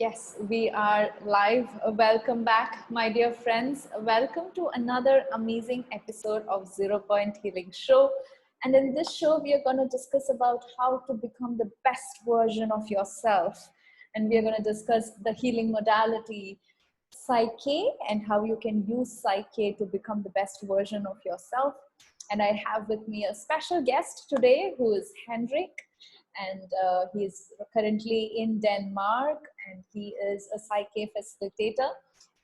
Yes, we are live. Welcome back, my dear friends. Welcome to another amazing episode of Zero Point Healing Show. And in this show, we are going to discuss about how to become the best version of yourself. And we are going to discuss the healing modality, PSYCH-K, and how you can use PSYCH-K to become the best version of yourself. And I have with me a special guest today who is Henrik. And he's currently in Denmark, and he is a PSYCH-K facilitator.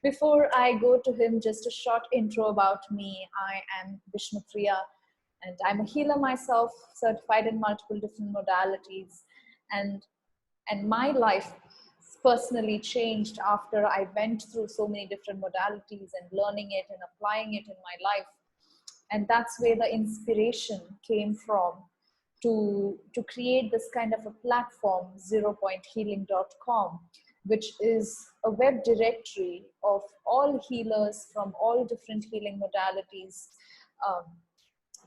Before I go to him, just a short intro about me. I am Vishnupriya, and I'm a healer myself, certified in multiple different modalities. And my life personally changed after I went through so many different modalities and learning it and applying it in my life. And that's where the inspiration came from to create this kind of a platform, zeropointhealing.com, which is a web directory of all healers from all different healing modalities.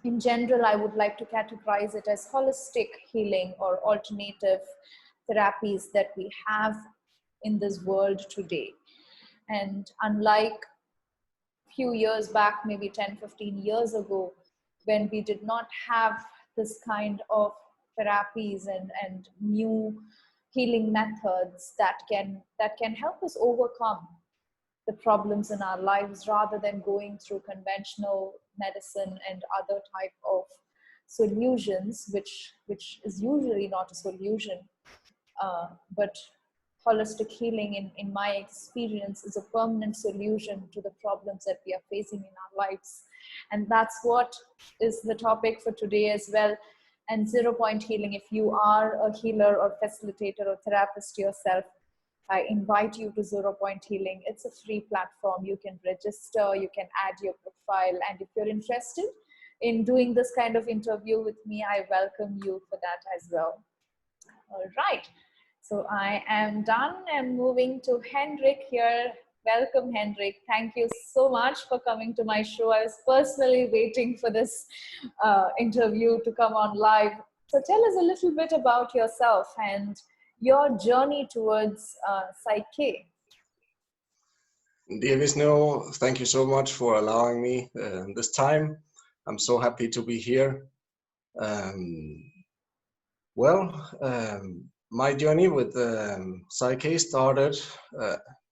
In general, I would like to categorize it as holistic healing or alternative therapies that we have in this world today. And unlike a few years back, maybe 10, 15 years ago, when we did not have this kind of therapies and new healing methods that can help us overcome the problems in our lives rather than going through conventional medicine and other type of solutions, which is usually not a solution. But holistic healing, in my experience, is a permanent solution to the problems that we are facing in our lives. And that's what is the topic for today as well. And Zero Point Healing, if you are a healer or facilitator or therapist yourself, I invite you to Zero Point Healing. It's a free platform. You can register, you can add your profile. And if you're interested in doing this kind of interview with me, I welcome you for that as well. All right. So I am done. I'm moving to Henrik here. Welcome, Henrik. Thank you so much for coming to my show. I was personally waiting for this interview to come on live. So tell us a little bit about yourself and your journey towards PSYCH-K. Dear Vishnu, thank you so much for allowing me this time. I'm so happy to be here. My journey with PSYCH-K started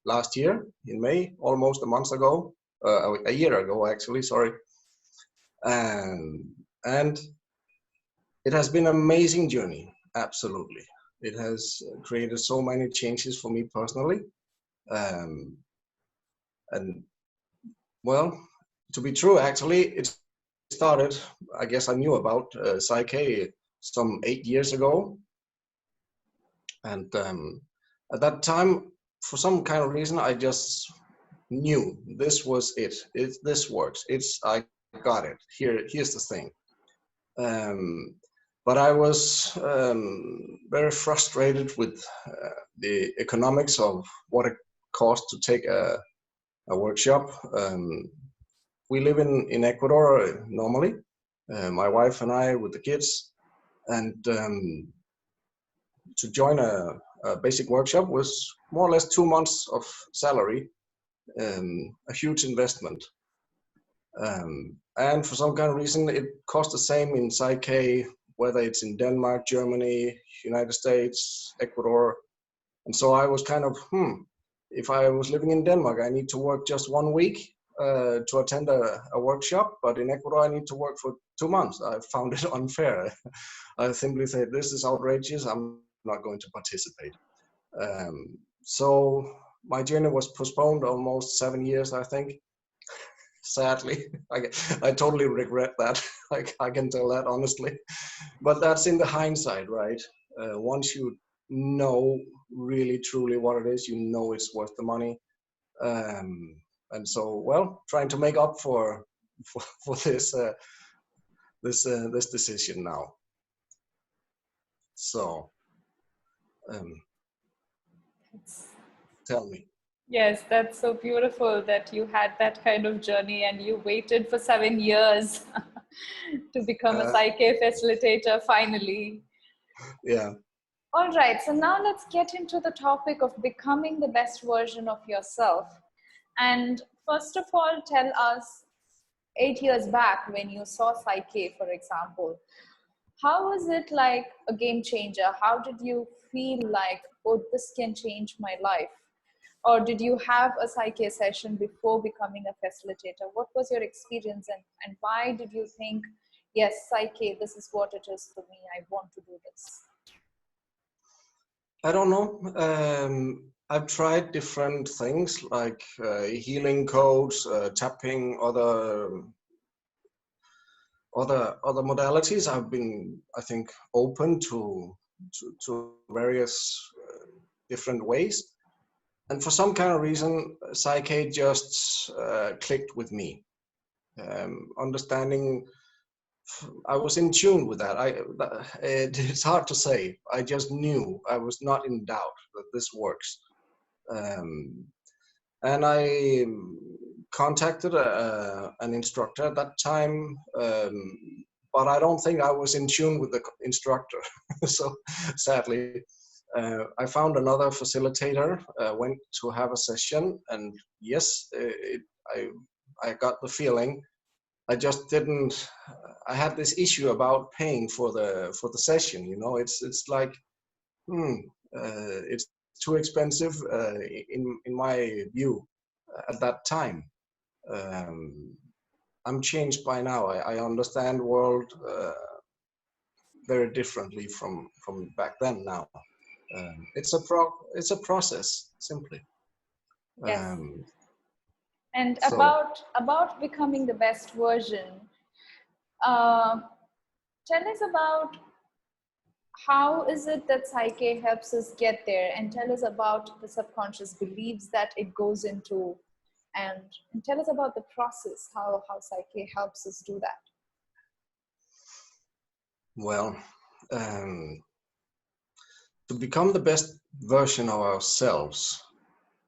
last year in May, almost a year ago actually, sorry. And it has been an amazing journey, absolutely. It has created so many changes for me personally. And well, to be true, actually, it started, I guess I knew about PSYCH-K some 8 years ago. And at that time, for some kind of reason, I just knew this was it. This works. I got it. Here's the thing. But I was very frustrated with the economics of what it cost to take a workshop. We live in Ecuador normally, my wife and I with the kids, and to join a basic workshop was more or less 2 months of salary, a huge investment. And for some kind of reason, it costs the same in PSYCH-K, whether it's in Denmark, Germany, United States, Ecuador. And so I was kind of, if I was living in Denmark, I need to work just 1 week to attend a workshop, but in Ecuador, I need to work for 2 months. I found it unfair. I simply said, this is outrageous. I'm not going to participate. So my journey was postponed almost 7 years, I think. Sadly, I totally regret that. I can tell that honestly, but that's in the hindsight, right? Once you know really truly what it is, you know it's worth the money. And so, well, trying to make up for this this decision now. So, tell me. Yes, that's so beautiful that you had that kind of journey and you waited for 7 years to become a PSYCH-K facilitator finally. Yeah. All right, so now let's get into the topic of becoming the best version of yourself. And first of all, tell us 8 years back when you saw PSYCH-K, for example, how was it like a game changer? How did you feel like, oh, this can change my life? Or did you have a PSYCH-K session before becoming a facilitator? What was your experience and why did you think, yes, PSYCH-K, this is what it is for me, I want to do this? I don't know. I've tried different things like healing codes, tapping, other modalities. I've been, I think, open to various different ways, and for some kind of reason, PSYCH-K just clicked with me. Understanding, I was in tune with that. It's hard to say. I just knew. I was not in doubt that this works. And I contacted an instructor at that time, but I don't think I was in tune with the instructor. So sadly, I found another facilitator, went to have a session, and yes, I got the feeling. I just didn't. I had this issue about paying for the session. You know, it's like, it's too expensive in my view at that time. Um, I'm changed by now. I understand world very differently from back then. Now, it's a process simply. Yes. Um, And so about becoming the best version, uh, tell us about how is it that PSYCH-K helps us get there, and tell us about the subconscious beliefs that it goes into, and tell us about the process, how PSYCH-K helps us do that. well, to become the best version of ourselves,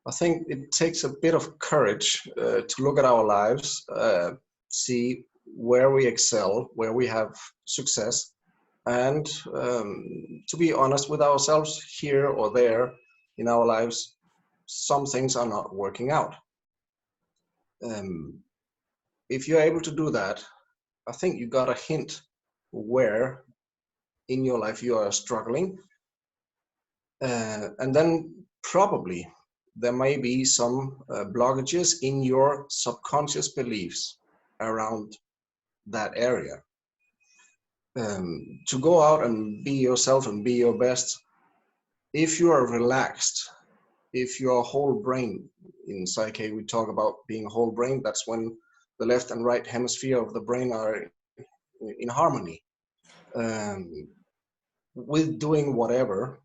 I think it takes a bit of courage to look at our lives, see where we excel, where we have success, and to be honest with ourselves. Here or there in our lives, some things are not working out. Um, if you're able to do that, I think you got a hint where in your life you are struggling, and then probably there may be some blockages in your subconscious beliefs around that area. To go out and be yourself and be your best, if you are relaxed, if your whole brain, in PSYCH-K we talk about being whole brain, that's when the left and right hemisphere of the brain are in harmony, with doing whatever,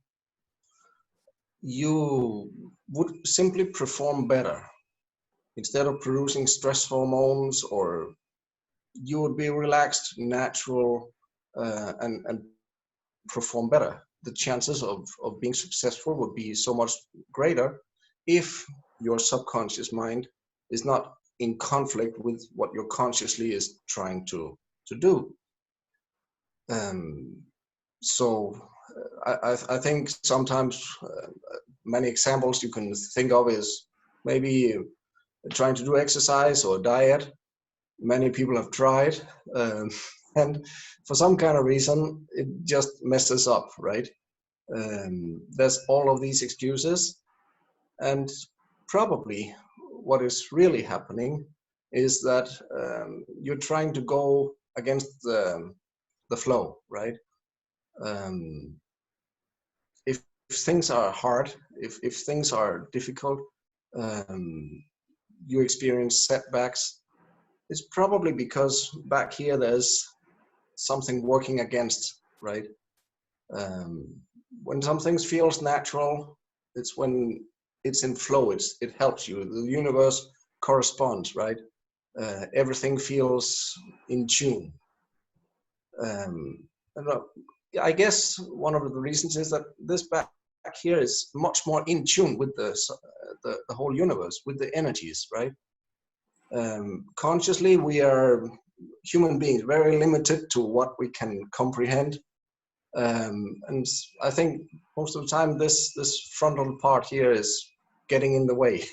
you would simply perform better. Instead of producing stress hormones, or you would be relaxed, natural, and perform better. The chances of being successful would be so much greater if your subconscious mind is not in conflict with what your consciously is trying to do. So I think sometimes many examples you can think of is maybe trying to do exercise or diet. Many people have tried, and for some kind of reason it just messes up, right? There's all of these excuses, and probably what is really happening is that you're trying to go against the flow, right? Um, if things are hard, if things are difficult, you experience setbacks, it's probably because back here there's something working against, right? When some things feels natural, it's when it's in flow, it helps you. The universe corresponds, right? Everything feels in tune. And I guess one of the reasons is that this back here is much more in tune with the whole universe, with the energies, right? Consciously, we are human beings, very limited to what we can comprehend. And I think most of the time this frontal part here is getting in the way,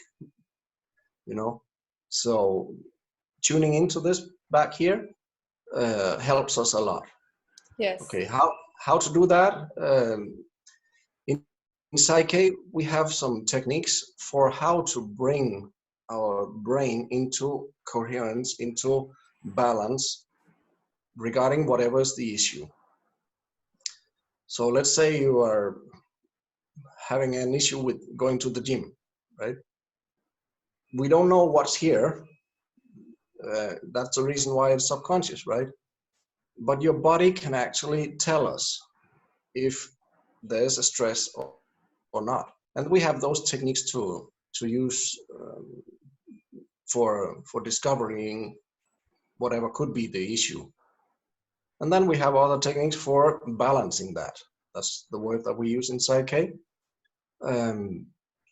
you know. So tuning into this back here helps us a lot. Yes. Okay, how to do that? In PSYCH-K, we have some techniques for how to bring our brain into coherence, into balance regarding whatever is the issue. So let's say you are having an issue with going to the gym, right? We don't know what's here. That's the reason why it's subconscious, right? But your body can actually tell us if there's a stress or not. And we have those techniques to use for discovering whatever could be the issue. And then we have other techniques for balancing that. That's the word that we use in PSYCH-K.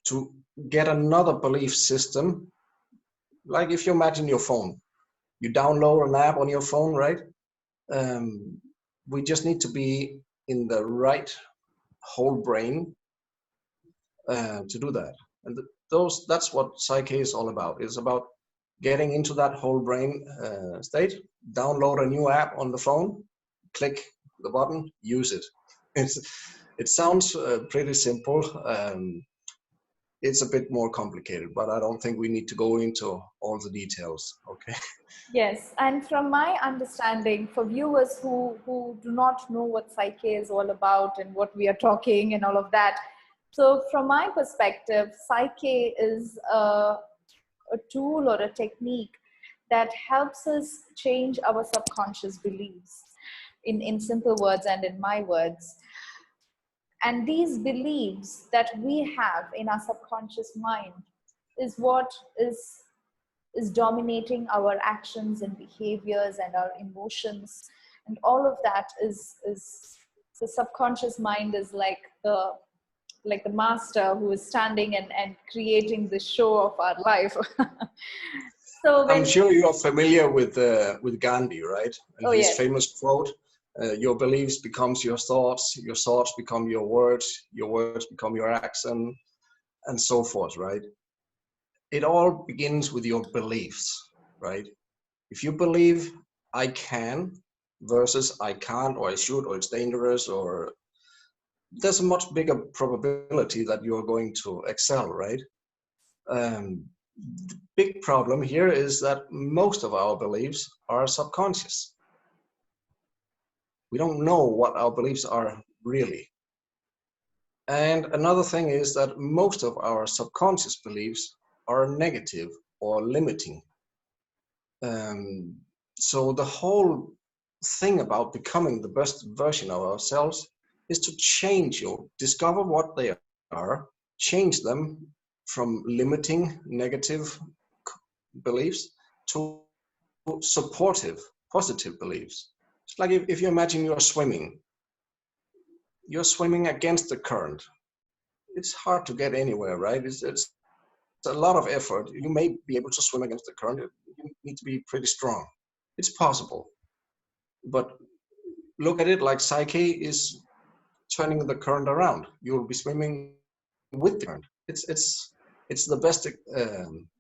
To get another belief system, like if you imagine your phone, you download an app on your phone, right? We just need to be in the right whole brain to do that. And that's what PSYCH-K is all about. It's about getting into that whole brain state, download a new app on the phone, click the button, use it. It sounds pretty simple. It's a bit more complicated, but I don't think we need to go into all the details, okay? Yes, and from my understanding, for viewers who do not know what PSYCH-K is all about and what we are talking and all of that, so from my perspective, PSYCH-K is a tool or a technique that helps us change our subconscious beliefs in simple words and in my words. And these beliefs that we have in our subconscious mind is what is dominating our actions and behaviors and our emotions, and all of that is the subconscious mind is like the master who is standing and creating the show of our life. So I'm when sure you are familiar with Gandhi, right? And oh his yes, famous quote, your beliefs becomes your thoughts become your words become your action, and so forth, right? It all begins with your beliefs, right? If you believe I can versus I can't, or I should, or it's dangerous, or there's a much bigger probability that you're going to excel, right? The big problem here is that most of our beliefs are subconscious. We don't know what our beliefs are really. And another thing is that most of our subconscious beliefs are negative or limiting. So the whole thing about becoming the best version of ourselves is to change or discover what they are, change them from limiting negative beliefs to supportive, positive beliefs. It's like if you imagine you're swimming against the current. It's hard to get anywhere, right? It's a lot of effort. You may be able to swim against the current. You need to be pretty strong. It's possible. But look at it like PSYCH-K is turning the current around. You'll be swimming with the current. It's the best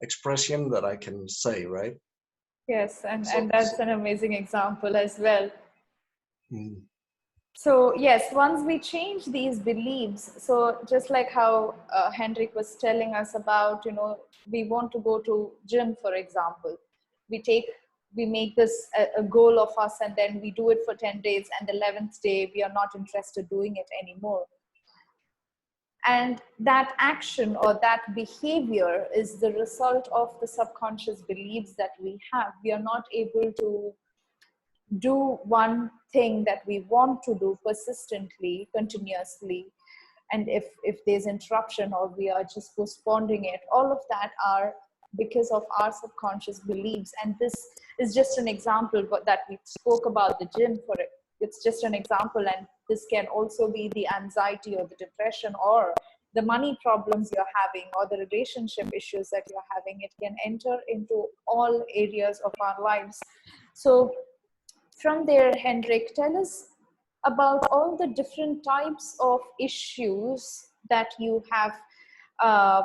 expression that I can say, right? yes, and So, that's an amazing example as well. mm, So yes, once we change these beliefs, so just like how Henrik was telling us about, we want to go to gym, for example, we make this a goal of us, and then we do it for 10 days, and the 11th day we are not interested doing it anymore. And that action or that behavior is the result of the subconscious beliefs that we have. We are not able to do one thing that we want to do persistently, continuously, and if there's interruption or we are just postponing it, all of that are because of our subconscious beliefs. And this is just an example that we spoke about the gym for it. It's just an example, and this can also be the anxiety or the depression or the money problems you're having or the relationship issues that you're having. It can enter into all areas of our lives. So from there, Henrik, tell us about all the different types of issues that you have uh,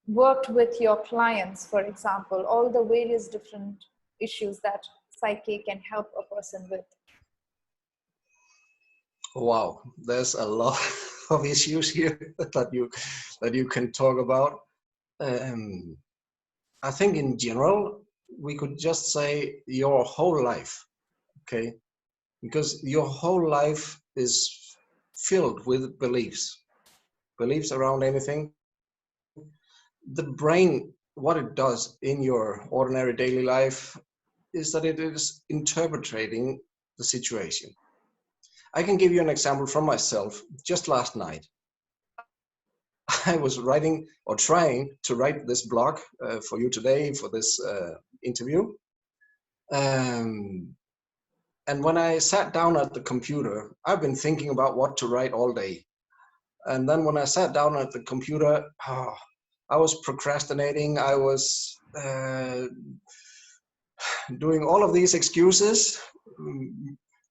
worked with your clients, for example, all the various different issues that PSYCH-K can help a person with? Wow, there's a lot of issues here that you can talk about. Um, I think in general we could just say your whole life, okay? Because your whole life is filled with beliefs around anything. The brain, what it does in your ordinary daily life is that it is interpreting the situation. I can give you an example from myself. Just last night, I was writing or trying to write this blog for you today for this interview. Um, and when I sat down at the computer, I've been thinking about what to write all day. And then when I sat down at the computer, I was procrastinating. I was doing all of these excuses.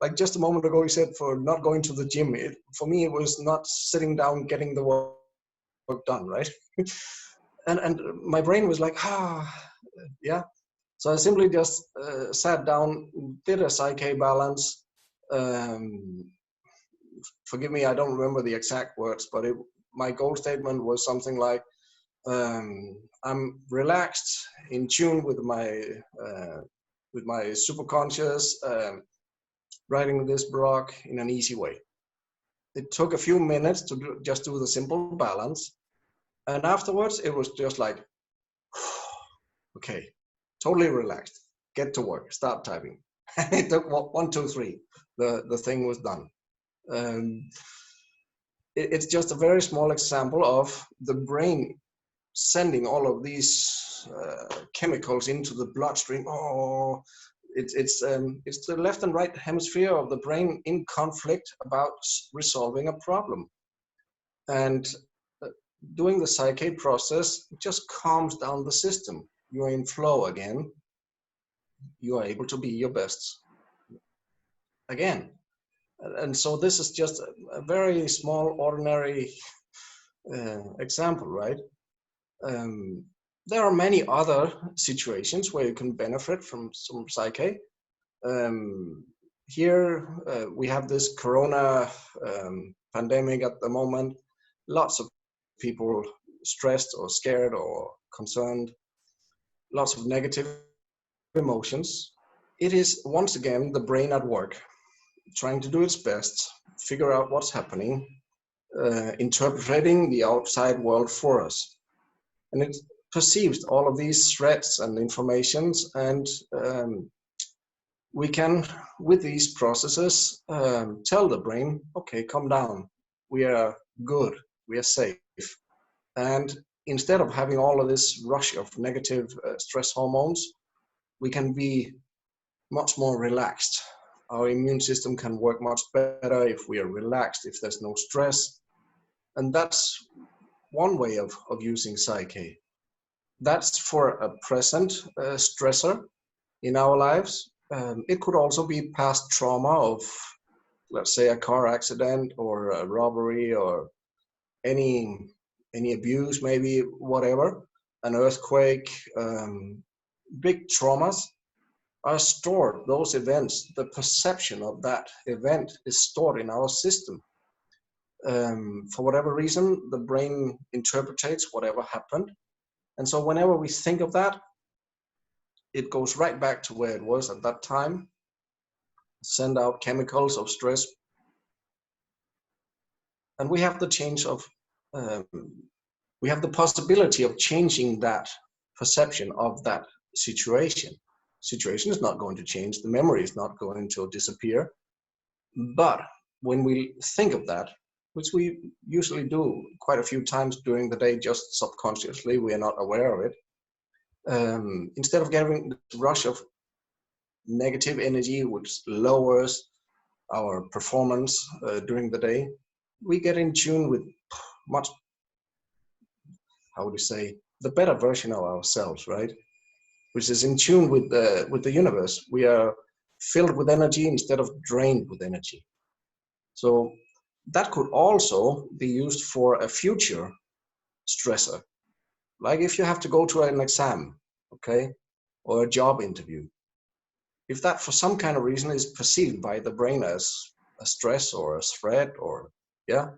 Like just a moment ago, you said for not going to the gym. For me, it was not sitting down, getting the work done, right? and my brain was like, yeah. So I simply just sat down, did a PSYCH-K balance. Um, Forgive me, I don't remember the exact words, but my goal statement was something like, I'm relaxed, in tune with my superconscious, writing this blog in an easy way. It took a few minutes to just do the simple balance. And afterwards, it was just like, okay, totally relaxed. Get to work, start typing. It took 1, 2, 3. The thing was done. It's just a very small example of the brain sending all of these chemicals into the bloodstream. It's the left and right hemisphere of the brain in conflict about resolving a problem. And doing the PSYCH-K process just calms down the system. You're in flow again. You are able to be your best again. And so this is just a very small, ordinary example, right? There are many other situations where you can benefit from some PSYCH-K. Here we have this corona pandemic at the moment. Lots of people stressed or scared or concerned. Lots of negative emotions. It is once again the brain at work, trying to do its best, figure out what's happening, interpreting the outside world for us. And it perceives all of these threats and informations, and we can, with these processes, tell the brain, okay, calm down, we are good, we are safe. And instead of having all of this rush of negative stress hormones, we can be much more relaxed. Our immune system can work much better if we are relaxed, if there's no stress. And that's one way of using PSYCH-K. That's for a present stressor in our lives. It could also be past trauma of, let's say, a car accident or a robbery or any abuse, maybe, whatever, an earthquake. Big traumas are stored, those events, the perception of that event is stored in our system. For whatever reason, the brain interprets whatever happened. And so whenever we think of that, it goes right back to where it was at that time, send out chemicals of stress. And we have the change of, we have the possibility of changing that perception of that situation. Situation is not going to change, the memory is not going to disappear. But when we think of that, which we usually do quite a few times during the day, just subconsciously, we are not aware of it. Instead of getting the rush of negative energy, which lowers our performance during the day, we get in tune with much, how would you say, the better version of ourselves, right? Which is in tune with the universe. We are filled with energy instead of drained with energy. So that could also be used for a future stressor. Like if you have to go to an exam, okay, or a job interview. If that for some kind of reason is perceived by the brain as a stress or a threat, or yeah,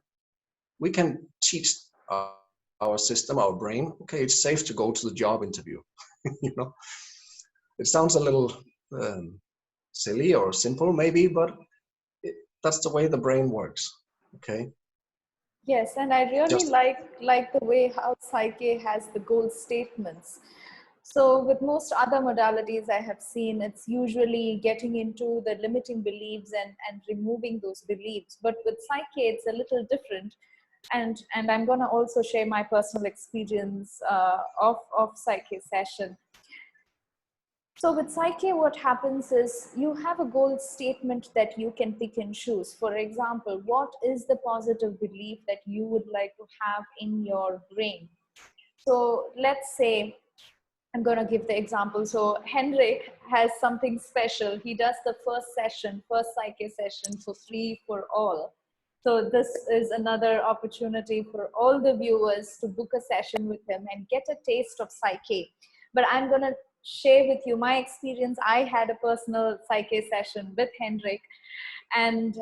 we can teach our system, our brain, okay, it's safe to go to the job interview. You know, it sounds a little um, silly or simple maybe, but it, that's the way the brain works. Okay. Yes, and I really Just like the way how PSYCH-K has the goal statements. So with most other modalities I have seen, it's usually getting into the limiting beliefs and removing those beliefs. But with PSYCH-K, it's a little different. And I'm going to also share my personal experience of PSYCH-K session. So with PSYCH-K, what happens is you have a goal statement that you can pick and choose. For example, what is the positive belief that you would like to have in your brain? So let's say, I'm going to give the example. So Henrik has something special. He does the first PSYCH-K session for free for all. So this is another opportunity for all the viewers to book a session with him and get a taste of PSYCH-K. But I'm going to share with you my experience. I had a personal PSYCH-K session with Henrik. And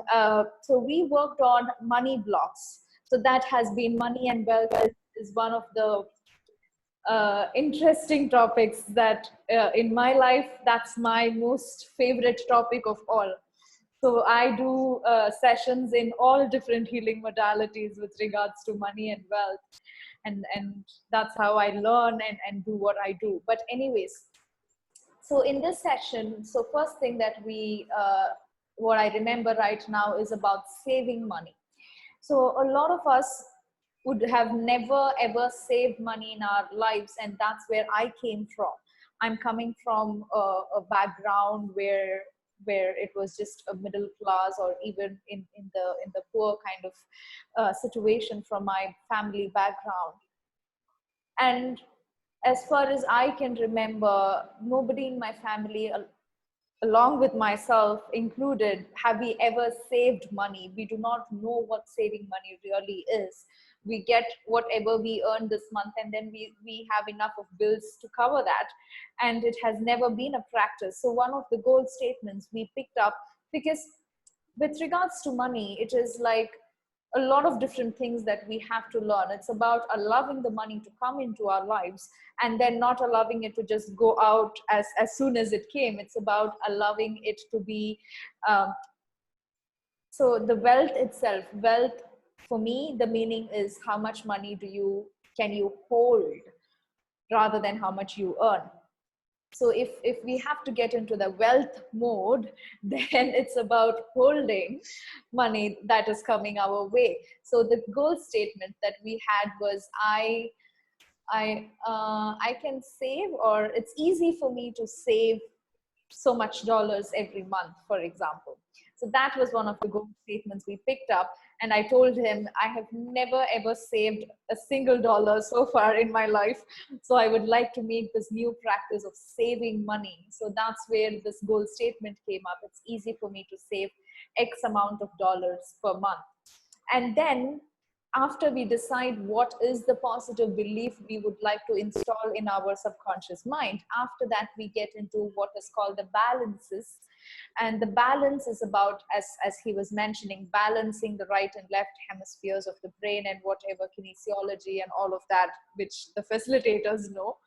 so we worked on money blocks. So that has been money and wealth is one of the interesting topics that in my life, that's my most favorite topic of all. So I do sessions in all different healing modalities with regards to money and wealth. And that's how I learn and do what I do. But anyways, so in this session, so first thing that what I remember right now is about saving money. So a lot of us would have never ever saved money in our lives, and that's where I came from. I'm coming from a background where it was just a middle class, or even in the poor kind of situation from my family background. And as far as I can remember, nobody in my family, along with myself included, have we ever saved money. We do not know what saving money really is. We get whatever we earn this month, and then we have enough of bills to cover that. And it has never been a practice. So one of the goal statements we picked up, because with regards to money, it is like a lot of different things that we have to learn. It's about allowing the money to come into our lives, and then not allowing it to just go out as soon as it came. It's about allowing it to be, so the wealth itself, wealth for me, the meaning is how much money can you hold rather than how much you earn. So if we have to get into the wealth mode, then it's about holding money that is coming our way. So the goal statement that we had was, I can save, or it's easy for me to save so much dollars every month, for example. So that was one of the goal statements we picked up. And I told him, I have never ever saved a single dollar so far in my life. So I would like to make this new practice of saving money. So that's where this goal statement came up. It's easy for me to save X amount of dollars per month. And then after we decide what is the positive belief we would like to install in our subconscious mind, after that we get into what is called the balances. And the balance is about, as he was mentioning, balancing the right and left hemispheres of the brain, and whatever kinesiology and all of that, which the facilitators know.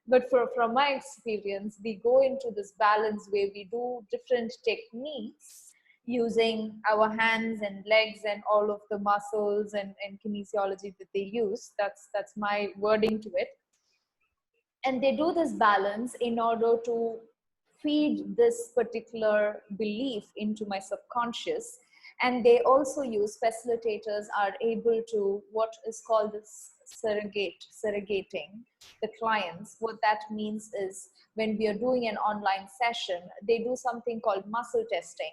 But from my experience, we go into this balance where we do different techniques using our hands and legs and all of the muscles and kinesiology that they use. That's my wording to it. And they do this balance in order to feed this particular belief into my subconscious. And they also use, facilitators are able to, what is called this surrogating the clients. What that means is, when we are doing an online session, they do something called muscle testing.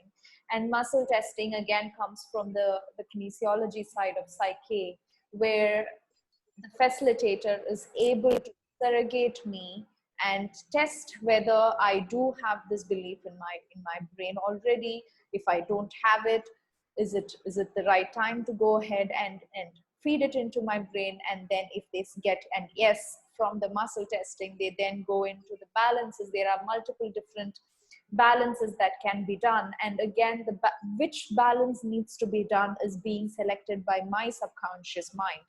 And muscle testing again comes from the kinesiology side of PSYCH-K, where the facilitator is able to surrogate me and test whether I do have this belief in my brain already. If I don't have it, Is it the right time to go ahead and feed it into my brain? And then if they get an yes from the muscle testing, they then go into the balances. There are multiple different balances that can be done, and again, which balance needs to be done is being selected by my subconscious mind,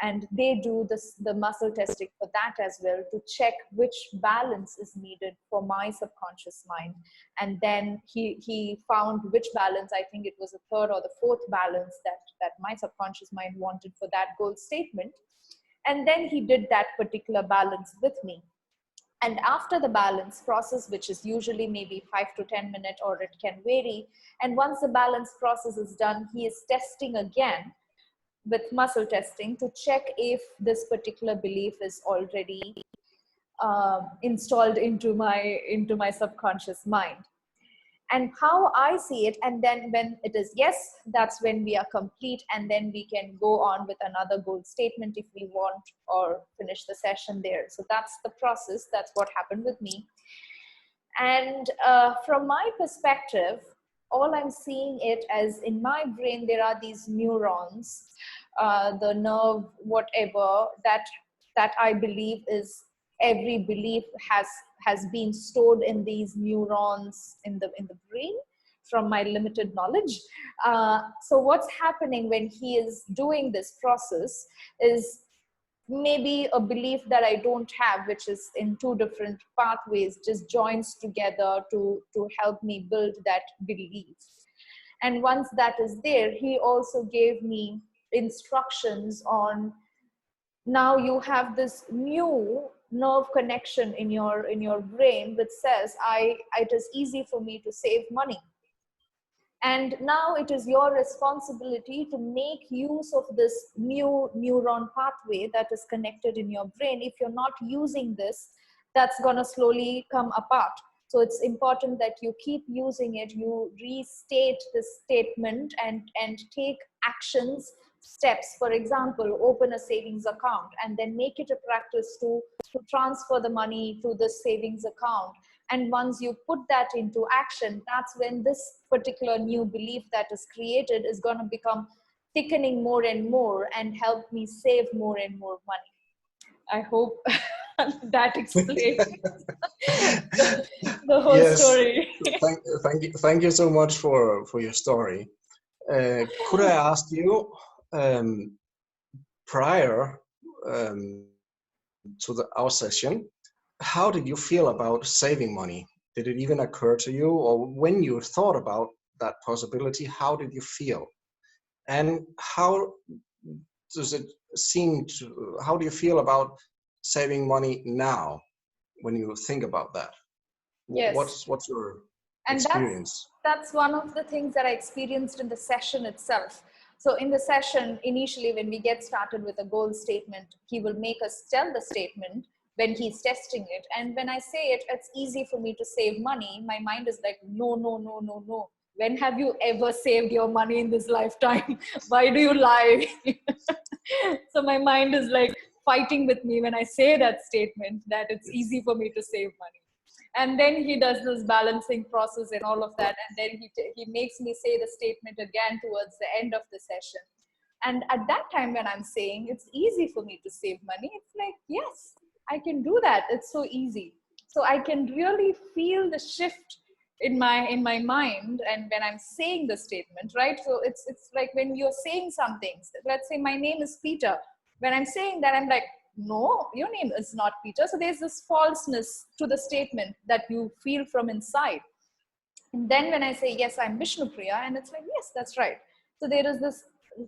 and they do the muscle testing for that as well, to check which balance is needed for my subconscious mind. And then he found which balance, I think it was the third or the fourth balance that my subconscious mind wanted for that goal statement, and then he did that particular balance with me. And after the balance process, which is usually maybe 5 to 10 minutes, or it can vary, and once the balance process is done, he is testing again with muscle testing to check if this particular belief is already installed into my subconscious mind. And how I see it, and then when it is yes, that's when we are complete, and then we can go on with another goal statement if we want, or finish the session there. So that's the process. That's what happened with me. And from my perspective, all I'm seeing it as, in my brain there are these neurons, the nerve, whatever, that I believe is, every belief has been stored in these neurons in the brain, from my limited knowledge. So what's happening when he is doing this process is maybe a belief that I don't have, which is in two different pathways, just joins together to help me build that belief. And once that is there, he also gave me instructions on, now you have this new nerve connection in your brain which says, it is easy for me to save money. And now it is your responsibility to make use of this new neuron pathway that is connected in your brain. If you're not using this, that's going to slowly come apart. So it's important that you keep using it, you restate the statement and take actions, steps. For example, open a savings account and then make it a practice to transfer the money to the savings account. And once you put that into action, that's when this particular new belief that is created is going to become thickening more and more and help me save more and more money. I hope that explains the whole Yes. story. Thank you so much for your story. Could I ask you, prior to our session, how did you feel about saving money? Did it even occur to you, or when you thought about that possibility, how did you feel? And how does it seem to, how do you feel about saving money now when you think about that? Yes. What's your and experience? That's one of the things that I experienced in the session itself. So in the session, initially, when we get started with a goal statement, he will make us tell the statement when he's testing it. And when I say it, it's easy for me to save money. My mind is like, no, no, no, no, no. When have you ever saved your money in this lifetime? Why do you lie? So my mind is like fighting with me when I say that statement, that it's easy for me to save money. And then he does this balancing process and all of that. And then he makes me say the statement again towards the end of the session. And at that time when I'm saying it's easy for me to save money, it's like, yes, I can do that. It's so easy. So I can really feel the shift in my mind. And when I'm saying the statement, right? So it's like when you're saying something, let's say my name is Peter. When I'm saying that, I'm like, no, your name is not Peter. So there's this falseness to the statement that you feel from inside. And then when I say, yes, I'm Vishnupriya, and it's like, yes, that's right. So there is this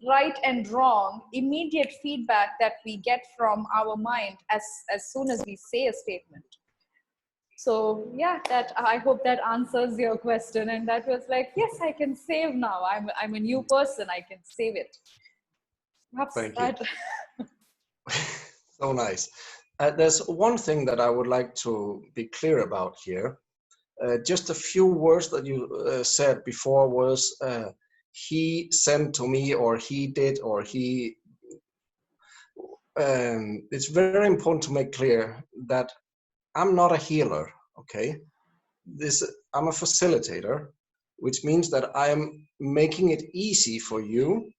right and wrong, immediate feedback that we get from our mind as soon as we say a statement. So yeah, that I hope that answers your question. And that was like, yes, I can save now. I'm a new person. I can save it. Perhaps Thank that. you. So nice. There's one thing that I would like to be clear about here. Just a few words that you said before was he sent to me, or he did, or he. It's very important to make clear that I'm not a healer. Okay, I'm a facilitator, which means that I am making it easy for you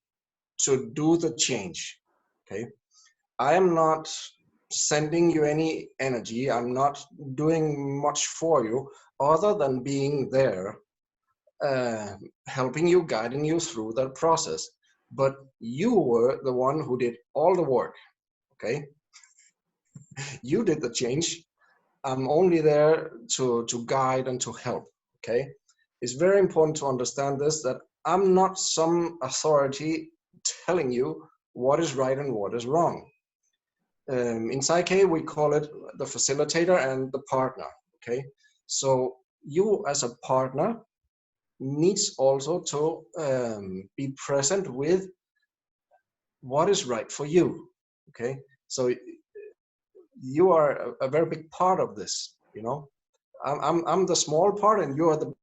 to do the change. Okay. I am not sending you any energy. I'm not doing much for you other than being there, helping you, guiding you through that process. But you were the one who did all the work. Okay. You did the change. I'm only there to guide and to help. Okay. It's very important to understand this, that I'm not some authority telling you what is right and what is wrong. In PSYCH-K, we call it the facilitator and the partner. Okay. So you as a partner needs also to be present with what is right for you. Okay. So you are a very big part of this, you know. I'm the small part and you are the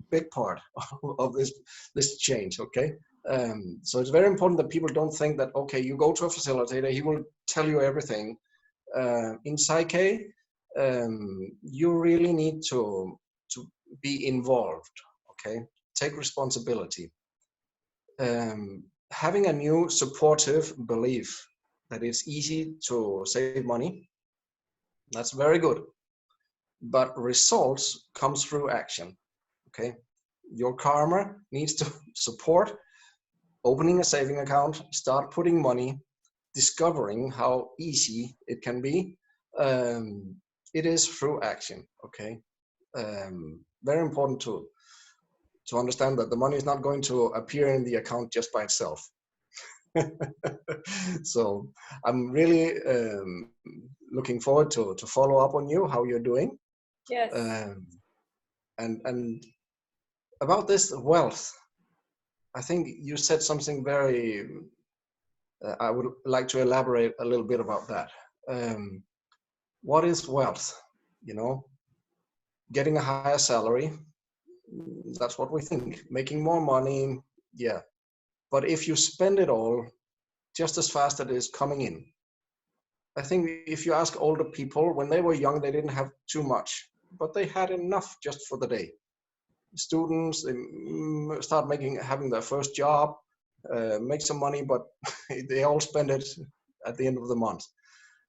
big part of this change. Okay. So it's very important that people don't think that, okay, you go to a facilitator, he will tell you everything. In PSYCH-K, you really need to be involved. Okay. Take responsibility. Having a new supportive belief that it's easy to save money, that's very good. But results comes through action. Okay. Your karma needs to support opening a saving account, start putting money, discovering how easy it can be. It is through action. Okay. Very important to understand that the money is not going to appear in the account just by itself. So I'm really looking forward to follow up on you, how you're doing. Yes. And about this wealth, I think you said something very, I would like to elaborate a little bit about that. What is wealth? You know, getting a higher salary, that's what we think. Making more money, yeah. But if you spend it all just as fast as it is coming in, I think if you ask older people, when they were young, they didn't have too much, but they had enough just for the day. Students, they start having their first job, make some money, but they all spend it at the end of the month.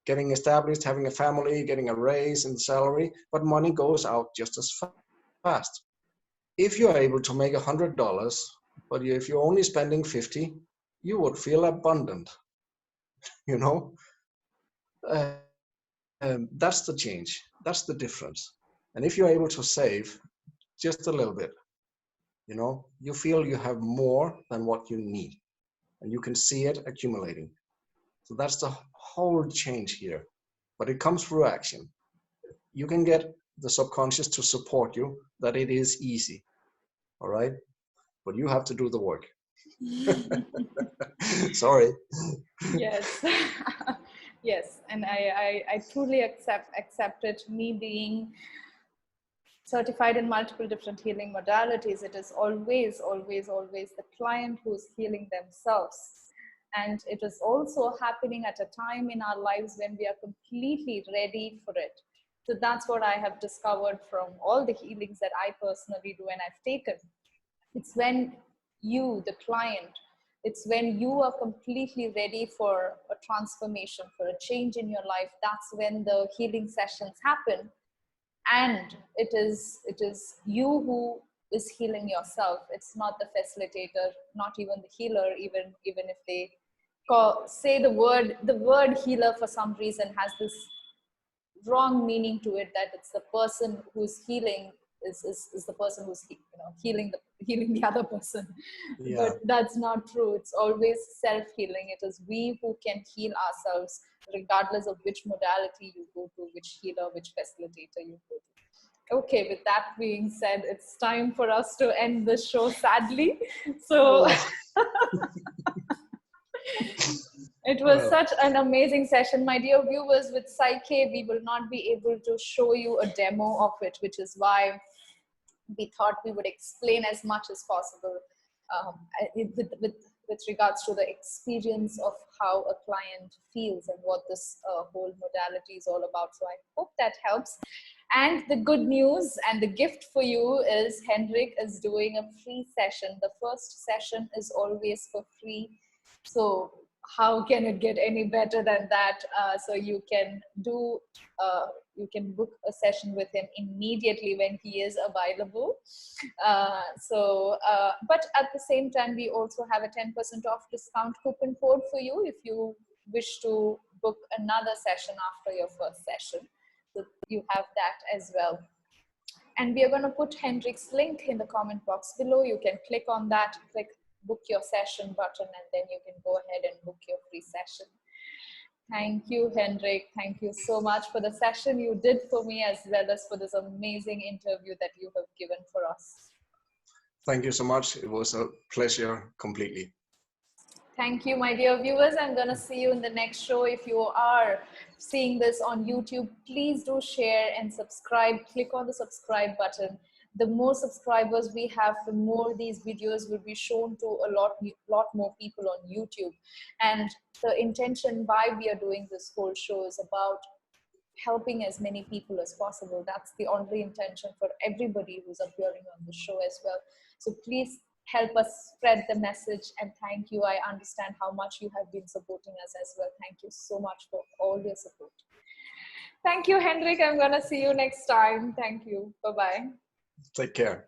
Getting established, having a family, getting a raise in salary, but money goes out just as fast. If you're able to make $100, but if you're only spending 50, you would feel abundant, you know? That's the change. That's the difference. And if you're able to save just a little bit, you know, you feel you have more than what you need, and you can see it accumulating. So that's the whole change here. But it comes through action. You can get the subconscious to support you that it is easy. All right. But you have to do the work. Sorry. Yes. Yes. And I truly accept it. Me being certified in multiple different healing modalities, it is always the client who's healing themselves. And it is also happening at a time in our lives when we are completely ready for it. So that's what I have discovered from all the healings that I personally do and I've taken. It's when you, the client, it's when you are completely ready for a transformation, for a change in your life. That's when the healing sessions happen. And it is you who is healing yourself. It's not the facilitator, not even the healer, even if they say the word healer for some reason has this wrong meaning to it, that it's the person who's healing is the person who's healing the other person. Yeah. But that's not true. It's always self-healing. It is we who can heal ourselves regardless of which modality you go to, which healer, which facilitator you go to. Okay, with that being said, it's time for us to end the show, sadly. So it was such an amazing session. My dear viewers, with PSYCH-K, we will not be able to show you a demo of it, which is why we thought we would explain as much as possible. with regards to the experience of how a client feels and what this whole modality is all about. So I hope that helps. And the good news and the gift for you is Henrik is doing a free session. The first session is always for free. So how can it get any better than that? So you can do, you can book a session with him immediately when he is available. But at the same time, we also have a 10% off discount coupon code for you if you wish to book another session after your first session. So you have that as well. And we are going to put Henrik's link in the comment box below. You can click on that, click book your session button, and then you can go ahead and book your free session. Thank you, Henrik. Thank you so much for the session you did for me, as well as for this amazing interview that you have given for us. Thank you so much. It was a pleasure completely. Thank you, my dear viewers. I'm going to see you in the next show. If you are seeing this on YouTube, please do share and subscribe. Click on the subscribe button. The more subscribers we have, the more these videos will be shown to a lot more people on YouTube. And the intention why we are doing this whole show is about helping as many people as possible. That's the only intention for everybody who's appearing on the show as well. So please help us spread the message, and thank you. I understand how much you have been supporting us as well. Thank you so much for all your support. Thank you, Henrik. I'm going to see you next time. Thank you. Bye-bye. Take care.